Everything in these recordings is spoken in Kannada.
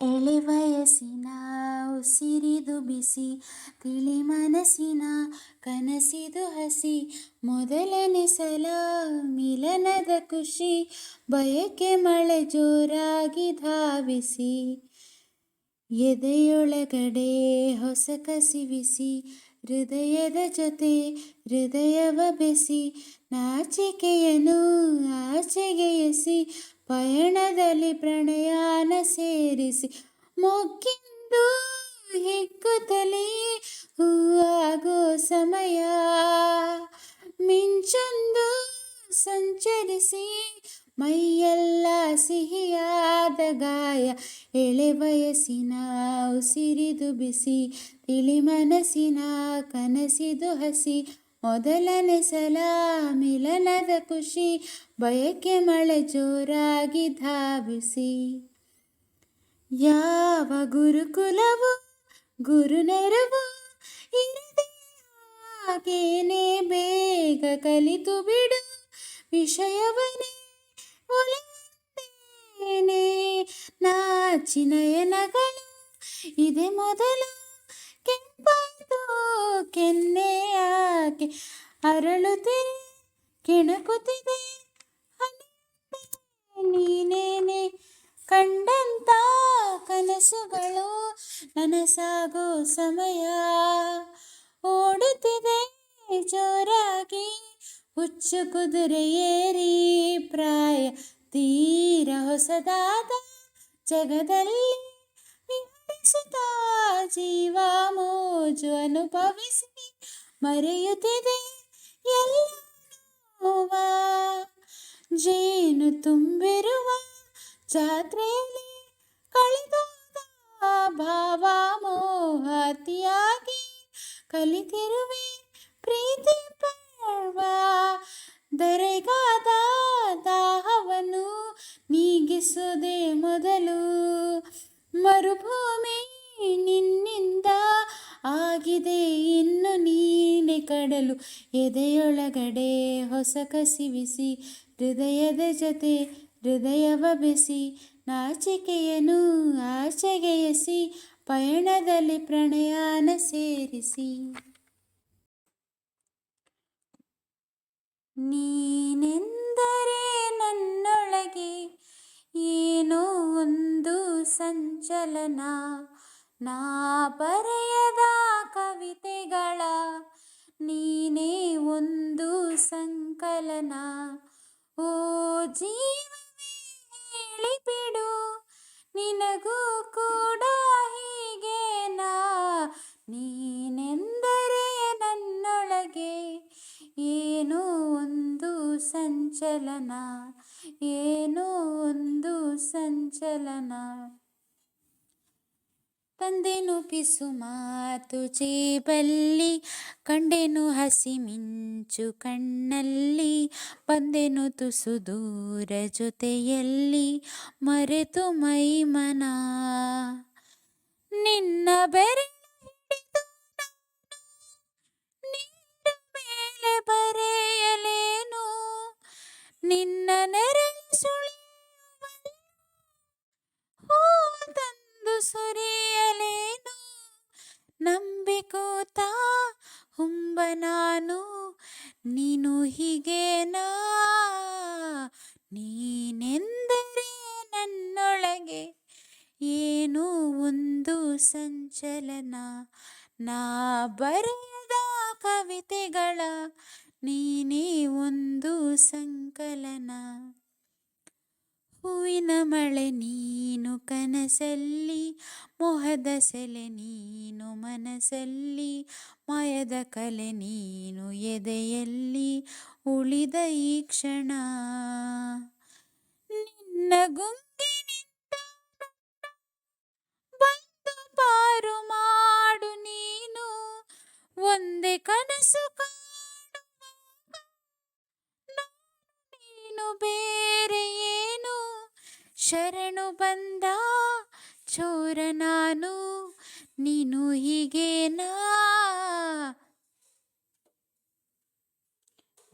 ಎಳೆ ವಯಸ್ಸಿನ ಉಸಿರಿದು ಬಿಸಿ, ತಿಳಿ ಮನಸ್ಸಿನ ಕನಸಿದು ಹಸಿ, ಮೊದಲನೇ ಸಲ ಮಿಲನದ ಖುಷಿ, ಬಯಕೆ ಮಳೆ ಜೋರಾಗಿ ಧಾವಿಸಿ, ಎದೆಯೊಳಗಡೆ ಹೊಸ ಕಸಿವಿಸಿ, ಹೃದಯದ ಜೊತೆ ಹೃದಯವ ಬೆಸಿ, ನಾಚಿಕೆಯನ್ನು ಆಚೆಗೆ ಎಸಿ, ಪಯಣದಲ್ಲಿ ಪ್ರಣಯಾನ ಸೇರಿಸಿ, ಮೊಗ್ಗಿಂದು ಹಿಗ್ಗುತ್ತಲೇ ಹೂವಾಗೋ ಸಮಯ, ಮಿಂಚೊಂದು ಸಂಚರಿಸಿ ಮೈಯೆಲ್ಲ ಸಿಹಿಯಾದ ಗಾಯ, ಎಳೆ ವಯಸ್ಸಿನ ಉಸಿರಿದು ಬಿಸಿ, ತಿಳಿ ಮನಸ್ಸಿನ ಕನಸಿದು ಹಸಿ, ಮೊದಲನೇ ಸಲ ಮಿಲನದ ಖುಷಿ, ಬಯಕೆ ಮಳೆ ಜೋರಾಗಿ ಧಾವಿಸಿ. ಯಾವ ಗುರುಕುಲವು ಗುರು ನೆರವು ಇರದೆ ಹಾಗೇನೆ ಬೇಗ ಕಲಿತು ಬಿಡು ವಿಷಯವನೇ ಒಲಿಯುತ್ತೇನೆ, ನಾಚಿ ನಯನಗಳು ಇದೆ ಮೊದಲು ಕೆಂಪಾಯ್ತು ಕೆನ್ನೆ ಯಾಕೆ ಅರಳುತ್ತಿದೆ ಕೆಣಕುತ್ತಿದೆ ನೀನೇನೆ, ಕಂಡಂತ ಕನಸುಗಳು ನನಸಾಗೋ ಸಮಯ, ಓಡುತ್ತಿದೆ ಜೋರಾಗಿ ಹುಚ್ಚು ಕುದುರೆ ಏರಿ ಪ್ರಾಯ, ತೀರ ಹೊಸದಾದ ಜಗದಲ್ಲಿ ವಿಹರಿಸುತ್ತಾ ಜೀವ ಮೋಜು ಅನುಭವಿಸಿ, ಮರೆಯುತ್ತಿದೆ ಎಲ್ಲ ನೋವ, ಜೇನು ತುಂಬಿರುವ ಜಾತ್ರೆಯಲ್ಲಿ ಕಳೆದೋದ ಭಾವ ಮೋಹ ಅತಿಯಾಗಿ ಕಲಿತಿರುವೆ ಪ್ರೀತಿ ಪರ್ವ, ದರೆಗಾದ ದಾಹವನ್ನು ನೀಗಿಸುವುದೇ ಮೊದಲು, ಮರುಭೂಮಿ ನಿನ್ನಿಂದ ಆಗಿದೆ ಇನ್ನು ನೀನೆ ಕಡಲು, ಎದೆಯೊಳಗಡೆ ಹೊಸ ಕಸಿವಿಸಿ, ಹೃದಯದ ಜೊತೆ ಹೃದಯವ ಬೆಸಿ, ನಾಚಿಕೆಯನ್ನು ಆಚೆಗೆ ಎಸಿ, ಪಯಣದಲ್ಲಿ ಪ್ರಣಯಾನ ಸೇರಿಸಿ. ನೀನೆಂದರೆ ನನ್ನೊಳಗೆ ಏನೋ ಒಂದು ಸಂಚಲನ, ನಾ ಬರೆಯದ ಕವಿತೆಗಳ ನೀನೇ ಒಂದು ಸಂಕಲನ, ಓ ಜೀವವೇ ಹೇಳಿಬಿಡು ನಿನಗೂ ಕೂಡ ಹೀಗೇನಾ, ನೀನೆಂದರೆ ನನ್ನೊಳಗೆ ಏನೋ ಒಂದು ಸಂಚಲನ, ಏನೋ ಒಂದು ಸಂಚಲನ, ತಂದೆನು ಪಿಸು ಮಾತು ಜೇಬಲ್ಲಿ, ಕಂಡೆನು ಹಸಿ ಮಿಂಚು ಕಣ್ಣಲ್ಲಿ, ಬಂದೆನು ತುಸು ದೂರ ಜೊತೆಯಲ್ಲಿ, ಮರೆತು ಮೈಮನ ನಿನ್ನ ಬೆರಳು ಹಿಡಿದು ನೀರ ಮೇಲೆ ಬರೆಯಲೇನು, ನಿನ್ನ ನೆರಳು ಸುಳಿಯುವಲ್ಲಿ ಹೂ ತಂದು ಸುರಿಯಲೇನು, ನಂಬಿಕೋತ ಹುಂಬ ನಾನು ನೀನು ಹೀಗೇನಾ, ನೀನೆಂದರೆ ನನ್ನೊಳಗೆ ಏನೋ ಒಂದು ಸಂಚಲನ, ನಾ ಬರೆಯದ ಕವಿತೆಗಳ ನೀನೇ ಒಂದು ಸಂಕಲನ, ಹೂವಿನ ಮಳೆ ನೀನು ಕನಸಲ್ಲಿ, ಮೋಹದ ಸೆಲೆ ನೀನು ಮನಸ್ಸಲ್ಲಿ, ಮಾಯದ ಕಲೆ ನೀನು ಎದೆಯಲ್ಲಿ, ಉಳಿದ ಈ ಕ್ಷಣ ನಿನ್ನ ಗುಂಗಿನಿಂದ ಬಂದು ಪಾರು ಮಾಡು ನೀನು, ಒಂದೇ ಕನಸು ಕಾಣುವಾಗ ನೀನು ಬೇರೆ ಏನು, ಶರಣು ಬಂದ ಚೋರ ನಾನು ನೀನು ಹೀಗೇನಾ,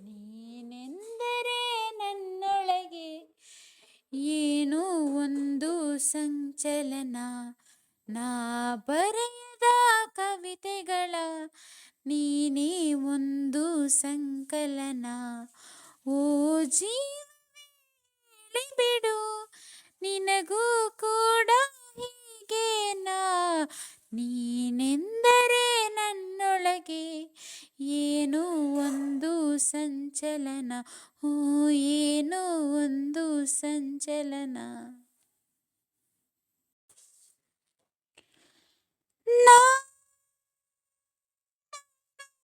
ನೀನೆಂದರೆ ನನ್ನೊಳಗೆ ಏನೋ ಒಂದು ಸಂಚಲನ ನಾ ಬರೆಯದ ಕವಿತೆಗಳ ನೀನೇ ಒಂದು ಸಂಕಲನ. ಓ ಜೀವವೇ ಬಿಡು ನಿನಗೂ ಕೂಡ ಹೀಗೇನಾ, ನೀನೆಂದರೆ ನನ್ನೊಳಗೆ ಏನೋ ಒಂದು ಸಂಚಲನ, ಹೂ ಏನೋ ಒಂದು ಸಂಚಲನ. ನಾ